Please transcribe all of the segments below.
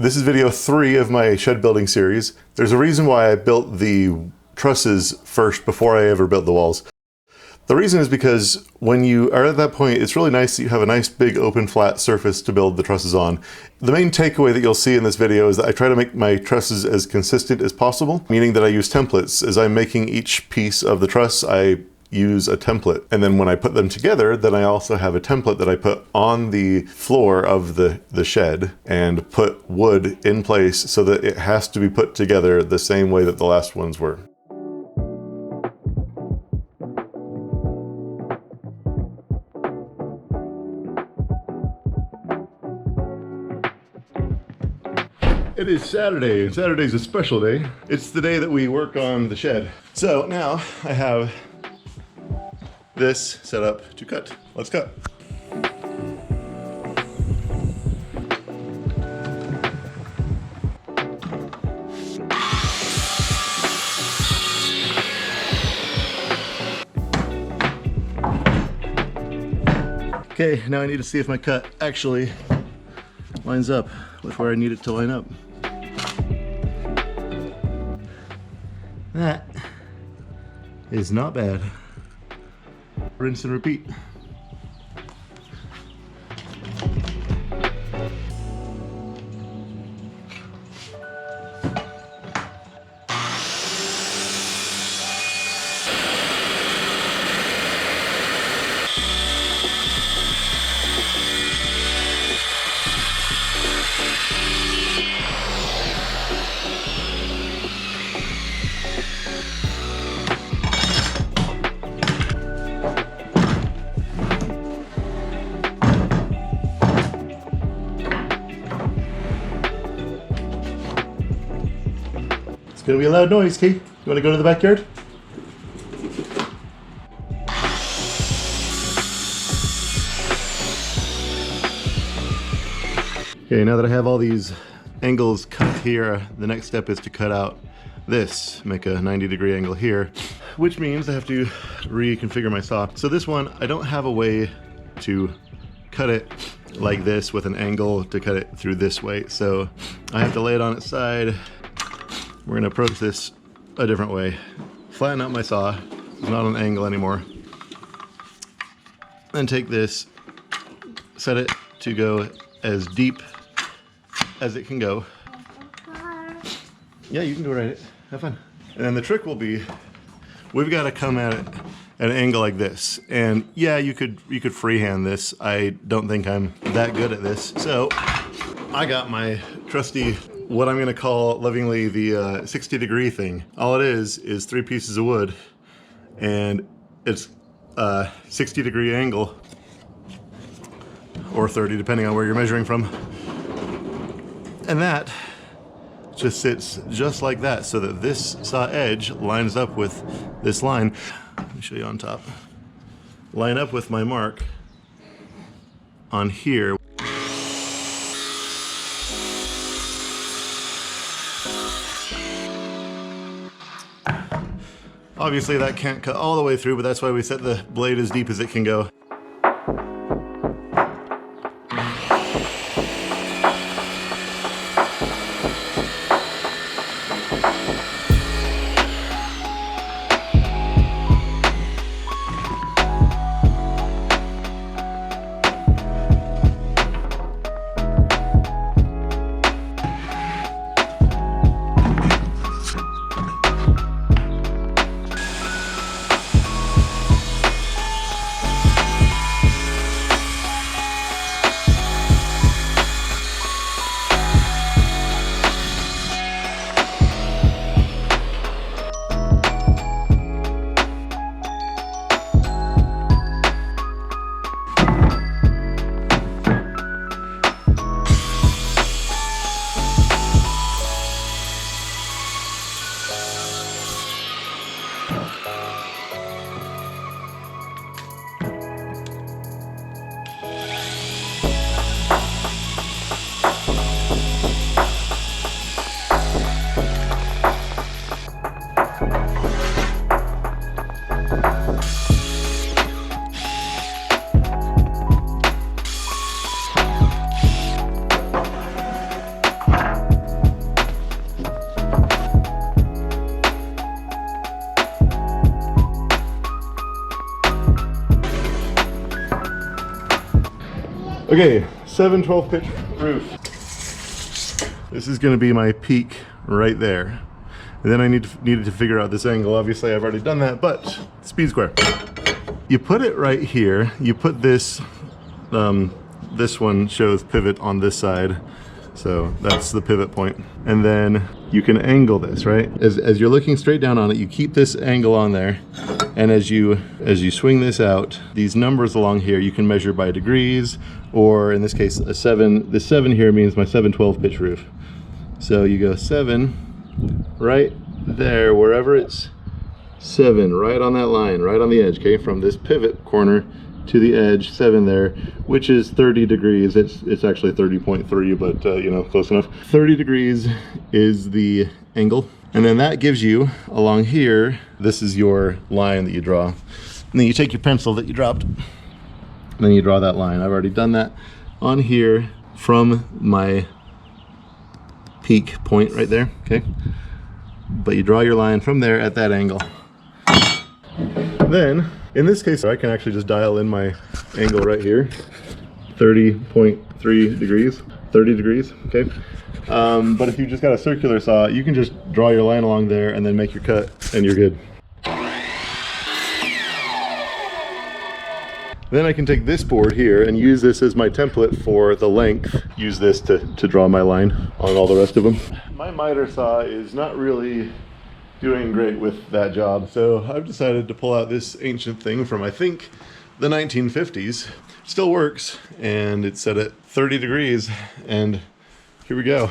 This is video 3 of my shed building series. There's a reason why I built the trusses first before I ever built the walls. The reason is because when you are at that point, it's really nice that you have a nice big open flat surface to build the trusses on. The main takeaway that you'll see in this video is that I try to make my trusses as consistent as possible, meaning that I use templates. As I'm making each piece of the truss, I use a template. And then when I put them together, then I also have a template that I put on the floor of the shed and put wood in place so that it has to be put together the same way that the last ones were. It is Saturday, and Saturday's a special day. It's the day that we work on the shed. So now I have this set up to cut. Let's cut. Okay, now I need to see if my cut actually lines up with where I need it to line up. That is not bad. Rinse and repeat. It's gonna be a loud noise, Kate. You wanna go to the backyard? Okay, now that I have all these angles cut here, the next step is to cut out this, make a 90-degree angle here, which means I have to reconfigure my saw. So this one, I don't have a way to cut it like this with an angle to cut it through this way. So I have to lay it on its side. We're gonna approach this a different way. Flatten out my saw, it's not an angle anymore. Then take this, set it to go as deep as it can go. Yeah, you can go right it, have fun. And then the trick will be, we've gotta come at it at an angle like this. And yeah, you could freehand this. I don't think I'm that good at this. So I got my trusty, what I'm gonna call lovingly the 60-degree thing. All it is 3 pieces of wood, and it's a 60-degree angle, or 30 depending on where you're measuring from. And that just sits just like that, so that this saw edge lines up with this line. Let me show you on top. Line up with my mark on here. Obviously that can't cut all the way through, but that's why we set the blade as deep as it can go. Okay, 7/12 pitch roof. This is going to be my peak right there. And then I needed to figure out this angle. Obviously, I've already done that, but speed square. You put it right here. You put this, this one shows pivot on this side. So that's the pivot point. And then you can angle this, right? As you're looking straight down on it, you keep this angle on there. And as you swing this out, these numbers along here, you can measure by degrees, or in this case, a 7. The 7 here means my 7/12 pitch roof. So you go 7 right there, wherever it's 7, right on that line, right on the edge, okay? From this pivot corner to the edge, 7 there, which is 30 degrees. It's actually 30.3, but you know, close enough. 30 degrees is the angle. And then that gives you, along here, this is your line that you draw. And then you take your pencil that you dropped, and then you draw that line. I've already done that on here from my peak point right there, okay? But you draw your line from there at that angle. Then, in this case, I can actually just dial in my angle right here, 30.3 degrees, 30 degrees, okay? But if you just got a circular saw, you can just draw your line along there and then make your cut, and you're good. Then I can take this board here and use this as my template for the length. Use this to draw my line on all the rest of them. My miter saw is not really doing great with that job, so I've decided to pull out this ancient thing from, I think, the 1950s. Still works, and it's set at 30 degrees, and here we go.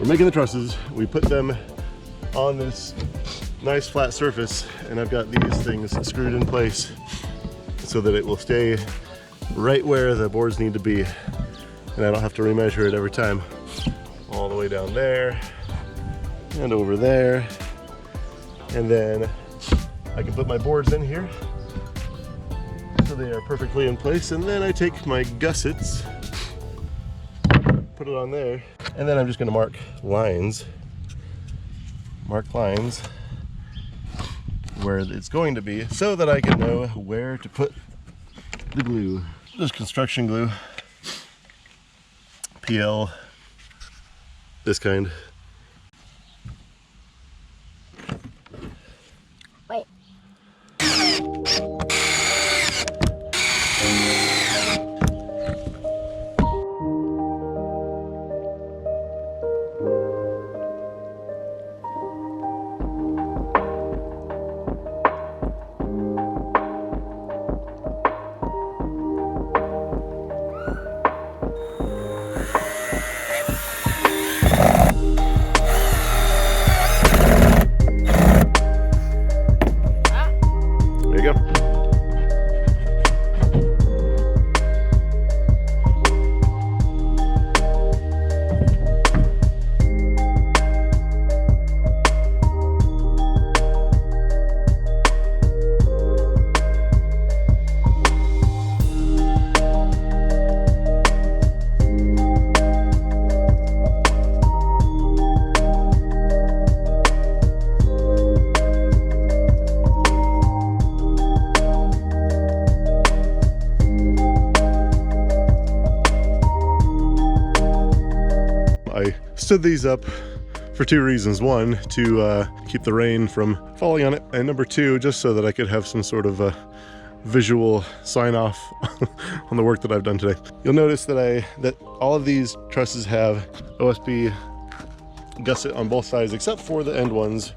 We're making the trusses. We put them on this nice flat surface, and I've got these things screwed in place so that it will stay right where the boards need to be, and I don't have to remeasure it every time. All the way down there and over there, and then I can put my boards in here so they are perfectly in place, and then I take my gussets, put it on there, and then I'm just going to mark lines where it's going to be so that I can know where to put the glue. Just construction glue, PL, this kind. Wait. we go. I stood these up for two reasons. One, to keep the rain from falling on it, and number two, just so that I could have some sort of a visual sign off on the work that I've done today. You'll notice that all of these trusses have OSB gusset on both sides except for the end ones.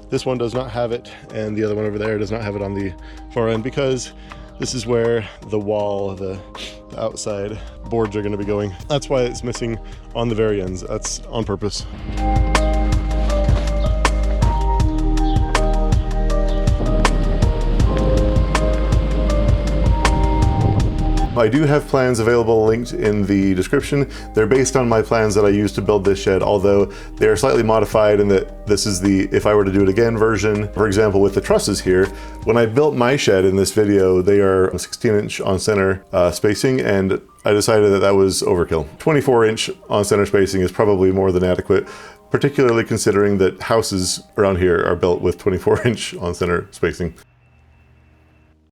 This one does not have it, and the other one over there does not have it on the far end, because this is where the wall, the outside boards are going to be going. That's why it's missing on the very ends. That's on purpose. I do have plans available linked in the description. They're based on my plans that I used to build this shed, although they're slightly modified in that this is the if I were to do it again version. For example, with the trusses here, when I built my shed in this video, they are 16-inch on center spacing, and I decided that that was overkill. 24-inch on center spacing is probably more than adequate, particularly considering that houses around here are built with 24-inch on center spacing.